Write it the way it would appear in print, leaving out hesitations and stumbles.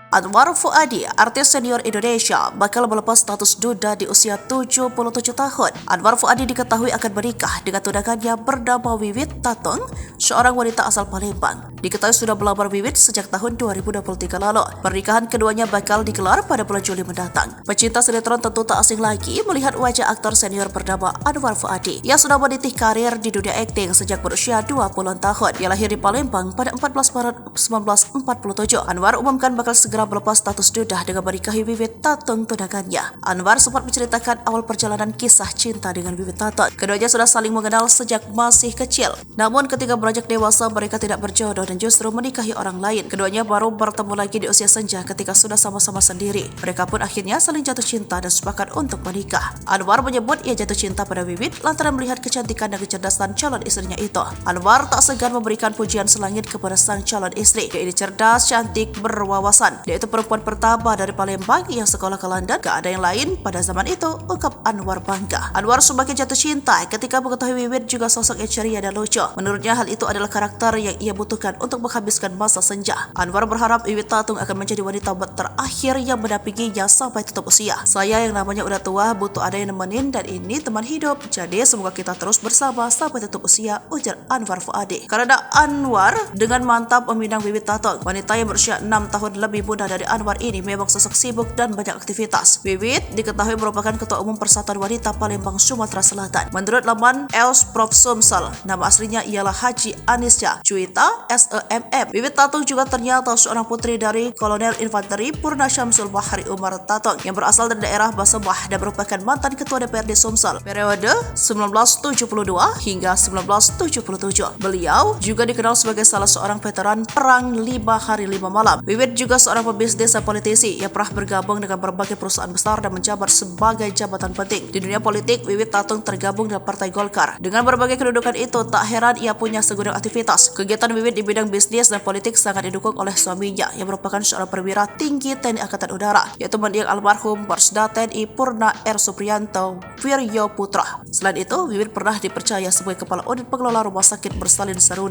Anwar Fuady, artis senior Indonesia, bakal melepas status duda di usia 77 tahun. Anwar Fuady diketahui akan menikah dengan tunangannya bernama Wiwit Tatung, seorang wanita asal Palembang. Diketahui sudah melamar Wiwit sejak tahun 2023 lalu. Pernikahan keduanya bakal digelar pada bulan Juli mendatang. Pecinta sinetron tentu tak asing lagi melihat wajah aktor senior bernama Anwar Fuady. Ia sudah meniti karir di dunia akting sejak berusia 20 tahun. Ia lahir di Palembang pada 14 Maret 1947. Anwar umumkan bakal segera melepas status duda dengan menikahi Wiwit Tatung tunangannya. Anwar sempat menceritakan awal perjalanan kisah cinta dengan Wiwit Tatung. Keduanya sudah saling mengenal sejak masih kecil. Namun ketika beranjak dewasa mereka tidak berjodoh dan justru menikahi orang lain. Keduanya baru bertemu lagi di usia senja ketika sudah sama-sama sendiri. Mereka pun akhirnya saling jatuh cinta dan sepakat untuk menikah. Anwar menyebut ia jatuh cinta pada Wiwit lantaran melihat kecantikan dan kecerdasan calon istrinya itu. Anwar tak segan memberikan pujian selangit kepada sang calon istri. Dia ini cerdas, cantik, berwawasan. Dia itu perempuan pertama dari Palembang yang sekolah ke London. Gak ada yang lain pada zaman itu, ungkap Anwar bangga. Anwar semakin jatuh cinta ketika mengetahui Wiwit juga sosok yang ceria dan lucu. Menurutnya hal itu adalah karakter yang ia butuhkan untuk menghabiskan masa senja. Anwar berharap Wiwit Tatung akan menjadi wanita terakhir yang mendampinginya sampai tutup usia. Saya yang namanya udah tua butuh ada yang nemenin dan ini teman hidup. Jadi semoga kita terus bersama sampai tutup usia, ujar Anwar Fuady. Karena Anwar dengan mantap meminang Wiwit Tatung. Wanita yang berusia 6 tahun lebih muda dari Anwar ini memang sosok sibuk dan banyak aktivitas. Wiwit diketahui merupakan Ketua Umum Persatuan Wanita Palembang, Sumatera Selatan. Menurut laman Els Prof Sumsel, nama aslinya ialah Haji Anisya Cuita SEMM. Wiwit Tatung juga ternyata seorang putri dari Kolonel Infanteri Purna Syamsul Bahri Umar Tatung yang berasal dari daerah Basembah dan merupakan mantan Ketua DPRD Sumsel periode 1972 hingga 1977. Beliau juga dikenal sebagai salah seorang veteran Perang 5 Hari 5 Malam. Wiwit juga seorang pebisnis dan politisi yang pernah bergabung dengan berbagai perusahaan besar dan menjabat sebagai jabatan penting. Di dunia politik, Wiwit Tatung tergabung dengan Partai Golkar. Dengan berbagai kedudukan itu, tak heran ia punya segudang aktivitas. Kegiatan Wiwit di bidang bisnis dan politik sangat didukung oleh suaminya yang merupakan seorang perwira tinggi TNI Angkatan Udara, yaitu mendiang almarhum Marsda TNI Purna R. Supriyanto Wiryo Putra. Selain itu, Wiwit pernah dipercaya sebagai Kepala Unit Pengelola Rumah Sakit Bersalin Seruni.